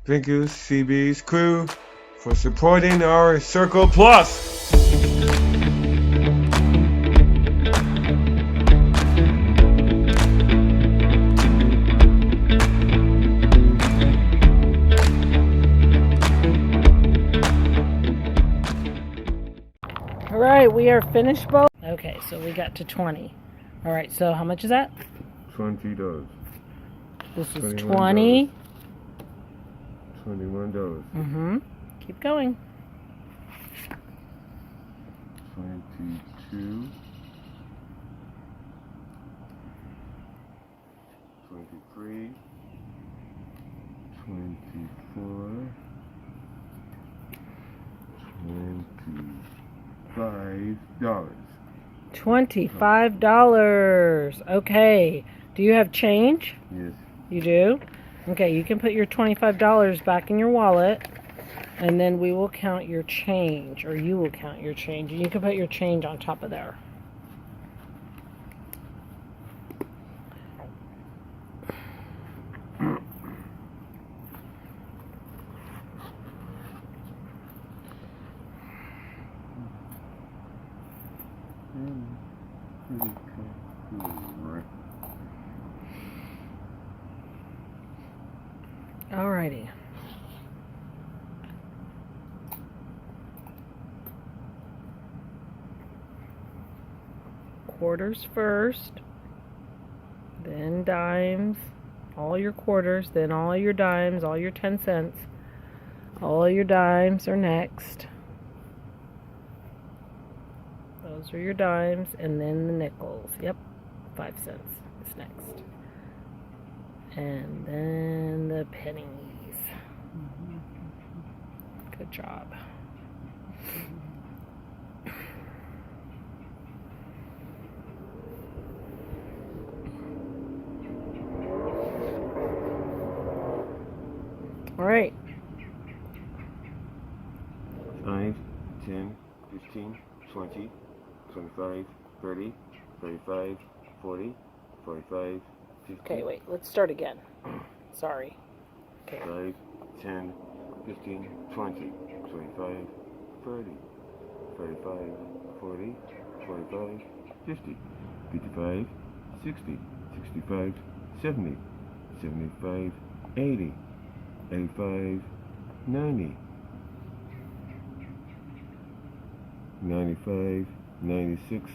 Thank you, CB's crew, for supporting our Circle Plus. All right, we are finished, Bo. Okay, so we got to 20. All right, so how much is that? $20. This is 20. $21. Keep going. 22. 23. 24. $25. $25. Okay. Do you have change? Yes. You do? Okay, you can put your $25 back in your wallet, and then we will count your change, or you will count your change, and you can put your change on top of there. Alrighty. Quarters first, then dimes, all your quarters, then all your dimes, all your 10 cents. All your dimes are next. Those are your dimes, and then the nickels. Yep, 5 cents is next. And then the pennies. Good job. All right. 5, 10, 15, 20, 25, 30, 35, 40, 45, 50. Okay, wait. Let's start again. Sorry. Okay. 5, 10, 15, 20, 25, 30, 35, 40, 45, 50, 55, 60, 65, 70, 75, 80, 85, 90, 95, 96,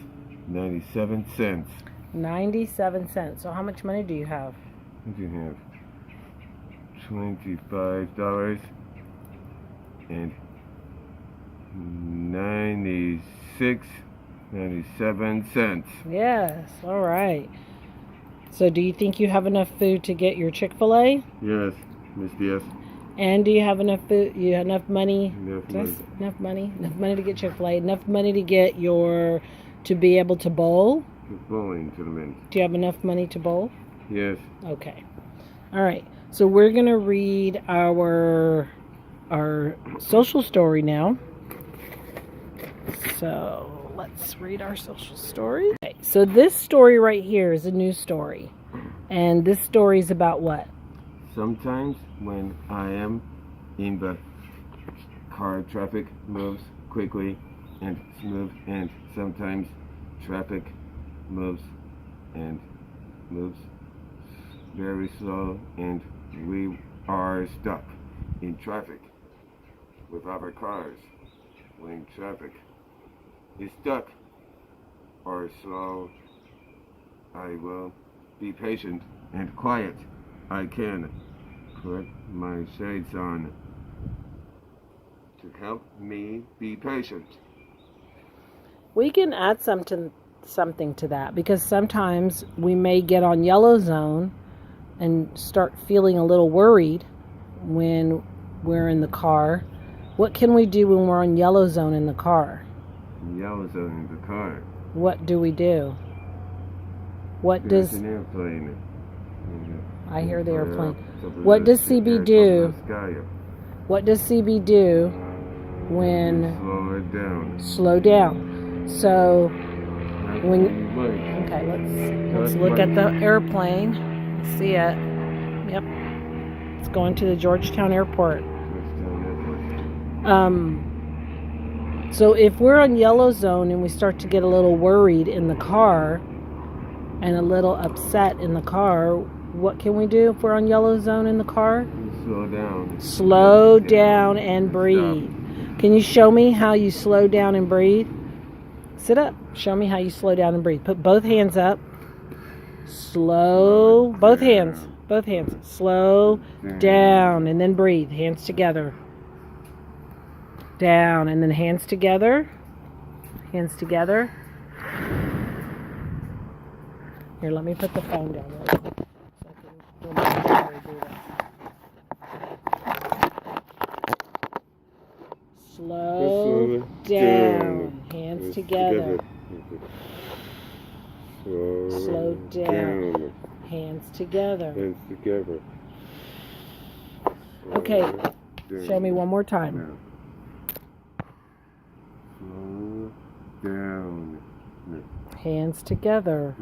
97 cents. 97 cents. So how much money do you have? What do you have? $25 and 97 cents. Yes. All right. So do you think you have enough food to get your Chick-fil-A? Yes, Miss DS. And do you have enough food? You have enough money? Enough money. Enough money to get Chick-fil-A. Enough money to get to be able to bowl? Bowling tournament. Do you have enough money to bowl? Yes. Okay. All right. So we're going to read our social story now. So let's read our social story. Okay. So this story right here is a news story. And this story is about what? Sometimes when I am in the car, traffic moves quickly and smooth, and sometimes traffic moves very slow, and we are stuck in traffic with our cars. When traffic is stuck or slow, I will be patient and quiet. I can put my shades on to help me be patient. We can add something to that, because sometimes we may get on yellow zone and start feeling a little worried when we're in the car. What can we do when we're on yellow zone in the car? Yellow zone in the car. What do we do? What There's does an airplane. I hear the airplane? What does CB do? What does CB do when Slow it down. So let's look at the airplane. See it. Yep. It's going to the Georgetown Airport. So if we're on yellow zone and we start to get a little worried in the car and a little upset in the car, what can we do if we're on yellow zone in the car? Slow down. Slow down and breathe. Can you show me how you slow down and breathe? Sit up. Show me how you slow down and breathe. Put both hands up. Slow. Both hands. Both hands. Slow down and then breathe. Hands together. Down and then hands together. Hands together. Here, let me put the phone down real quick so I can remember how to do that. Slow down. Hands together. Slow down. Hands together. Hands together. Okay. Show me one more time. Slow down. Hands together.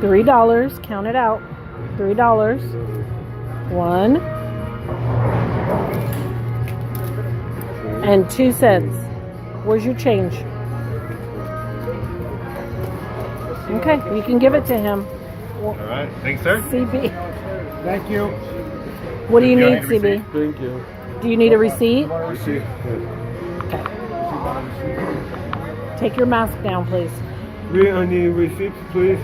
$3. Count it out. $3. 1 and 2 cents. Where's your change? Okay, you can give it to him. All right. Thanks, sir. CB. Thank you. What do you Do you need, have any CB? Thank you. Do you need a receipt? Receipt. Okay. Take your mask down, please. We need receipts, please.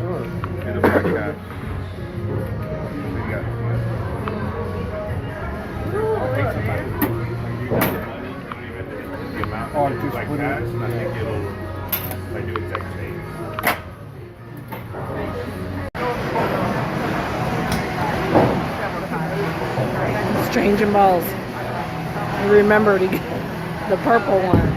Sure. Get a black card. Oh, just like put that, it. so I think it'll like do exact change. Strange and balls. I remember to get the purple one.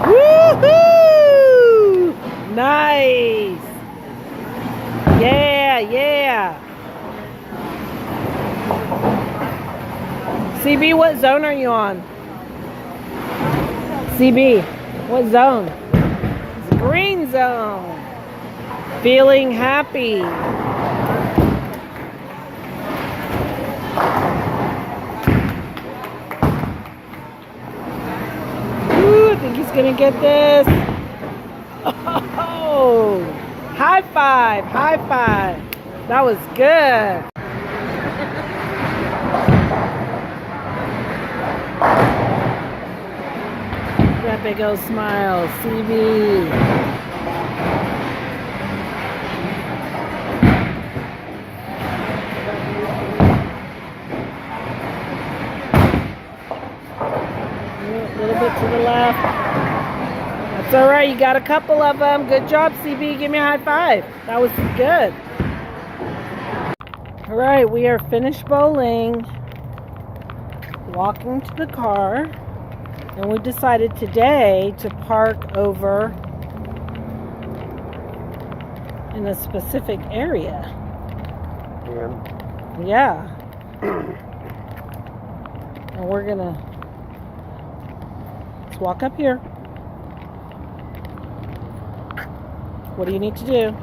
Woohoo! Nice. Yeah, yeah. CB, what zone are you on? CB, what zone? It's green zone. Feeling happy. Ooh, I think he's gonna get this. Oh, high five, high five. That was good. That big old smile, CB. A little bit to the left. That's all right. You got a couple of them. Good job, CB. Give me a high five. That was good. All right, we are finished bowling. Walking to the car. And we decided today to park over in a specific area. Yeah. And we're gonna let's walk up here. What do you need to do?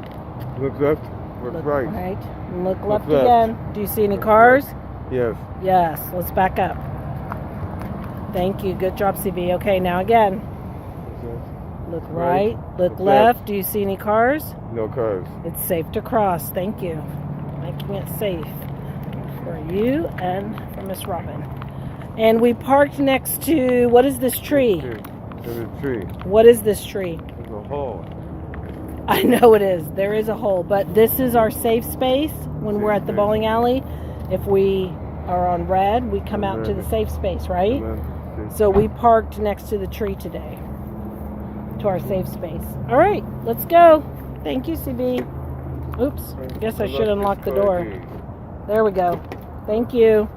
Look left, look right. Right. And look left left. again. Do you see any cars? Yes. Yes. Let's back up. Thank you. Good job, CB. Okay, now again. Look right. Look left. Do you see any cars? No cars. It's safe to cross. Thank you. Making it safe for you and for Miss Robin. And we parked next to, what is this tree? There's a tree. What is this tree? There's a hole. I know it is. There is a hole. But this is our safe space when we're at the bowling alley. If we are on red, we come out to the safe space, right? So we parked next to the tree today. To our safe space. All right, let's go. Thank you, CB. Oops, I guess I should unlock the door. There we go. Thank you.